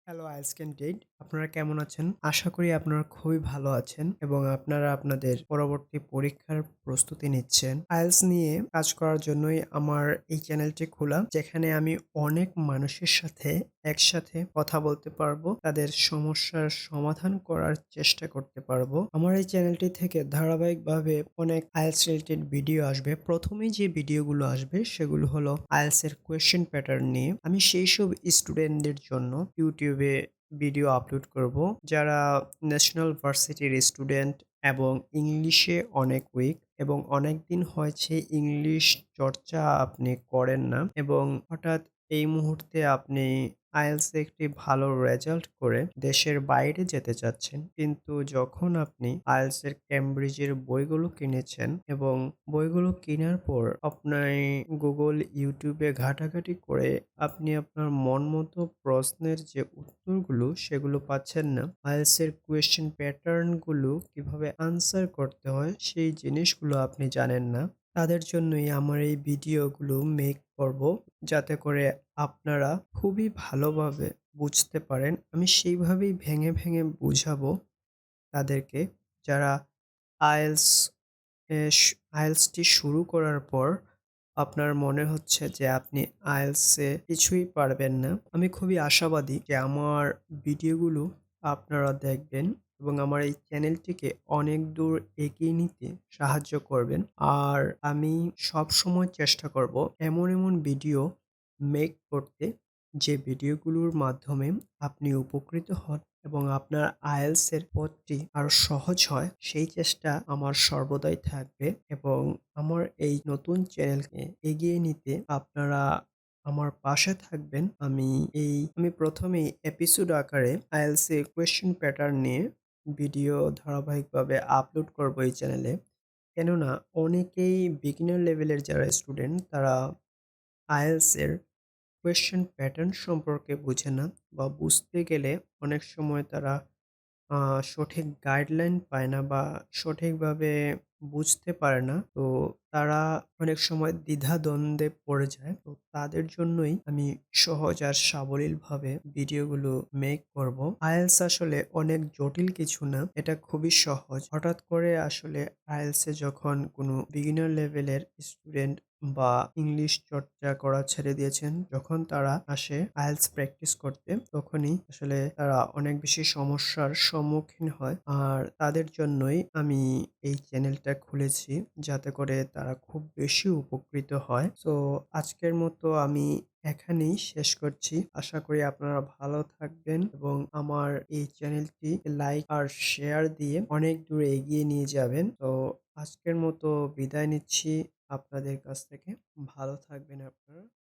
Hello IELTS candidate, আপনারা কেমন আছেন? আশা করি আপনারা খুবই ভালো আছেন এবং আপনারা আপনাদের পরবর্তী পরীক্ষার প্রস্তুতি নিচ্ছেন। আইএলটিএস নিয়ে কাজ করার জন্যই আমার এই চ্যানেলটি খোলা, যেখানে আমি অনেক মানুষের সাথে একসাথে কথা বলতে পারবো, তাদের সমস্যার সমাধান করার চেষ্টা করতে পারবো। আমার এই চ্যানেলটি থেকে ধারাবাহিকভাবে অনেক আইএলটিএস রিলেটেড ভিডিও আসবে। প্রথমেই যে ভিডিওগুলো আসবে সেগুলো হলো আইএলটিএস এর কোয়েশ্চেন প্যাটার্ন নিয়ে। আমি সেই সব স্টুডেন্টদের জন্য ইউটিউবে ভিডিও আপলোড করব যারা ন্যাশনাল ভার্সিটির স্টুডেন্ট এবং ইংলিশে অনেক উইক এবং অনেকদিন হয়েছে ইংলিশ চর্চা আপনি করেন না এবং হঠাৎ এই মুহূর্তে আপনি আইএলটিএস এ একটি ভালো রেজাল্ট করে দেশের বাইরে যেতে চাচ্ছেন। কিন্তু যখন আপনি আইএলটিএস এর ক্যামব্রিজের বইগুলো কিনেছেন এবং বইগুলো কেনার পর আপনি গুগল, ইউটিউবে ঘাটাঘাটি করে আপনি আপনার মন মতো প্রশ্নের যে উত্তরগুলো সেগুলো পাচ্ছেন না। আইএলটিএস এর কোয়েশ্চেন প্যাটার্ন গুলো কিভাবে আনসার করতে হয় সেই জিনিসগুলো আপনি জানেন না। তাদের জন্যই আমার এই ভিডিওগুলো মেক করব, যাতে করে আপনারা খুবই ভালোভাবে বুঝতে পারেন। আমি সেইভাবেই ভেঙে ভেঙে বুঝাবো তাদেরকে, যারা আইএলটিএস আইএলটিএসটি শুরু করার পর আপনার মনে হচ্ছে যে আপনি আইএলটিএস কিছুই পারবেন না। আমি খুবই আশাবাদী যে আমার ভিডিওগুলো আপনারা দেখবেন এবং আমার এই চ্যানেলটিকে অনেক দূর এগিয়ে নিতে সাহায্য করবেন। আর আমি সবসময় চেষ্টা করব এমন এমন ভিডিও মেক করতে, যে ভিডিওগুলোর মাধ্যমে আপনি উপকৃত হন এবং আপনার আইএলটিএস এর পথটি আরো সহজ হয়। সেই চেষ্টা আমার সর্বদাই থাকবে এবং আমার এই নতুন চ্যানেলকে এগিয়ে নিতে আপনারা আমার পাশে থাকবেন। আমি প্রথমেই এপিসোড আকারে আইএলটিএস এর কোয়েশ্চেন প্যাটার্ন নিয়ে ভিডিও ধারাবাহিকভাবে আপলোড করব এই চ্যানেলে। কেননা অনেকেই বিগিনার লেভেলের যারা স্টুডেন্ট, তারা আইএলটিএস এর কোয়েশ্চেন প্যাটার্ন সম্পর্কে বুঝে না বা বুঝতে গেলে অনেক সময় তারা আ সঠিক গাইডলাইন পায় না বা সঠিকভাবে বুঝতে পারে না। তো তারা অনেক সময় দ্বিধাদ্বন্দ্বে পড়ে যায়। তো তাদের জন্যই আমি সহজ আর সাবলীলভাবে ভিডিওগুলো মেক করব। আইএলটিএস আসলে অনেক জটিল কিছু না। এটা খুবই সহজ। হঠাৎ করে আসলে আইএলটিএস এ যখন কোনো বিগিনার লেভেলের স্টুডেন্ট বা ইংলিশ চর্চা করা ছেড়ে দিয়েছেন, যখন তারা আসে আইএলটিএস প্র্যাকটিস করতে, তখনই আসলে তারা অনেক বেশি সমস্যার সম্মুখীন হয়। আর তাদের জন্যই আমি এই চ্যানেলটা খুলেছি, যাতে করে তারা খুব বেশি উপকৃত হয়। সো আজকের মতো আমি এখানেই শেষ করছি। আশা করি আপনারা ভালো থাকবেন এবং আমার এই চ্যানেলটি লাইক আর শেয়ার দিয়ে অনেক দূরে এগিয়ে নিয়ে যাবেন। তো আজকের মতো বিদায় নিচ্ছি আপনাদের কাছ থেকে। ভালো থাকবেন আপনারা।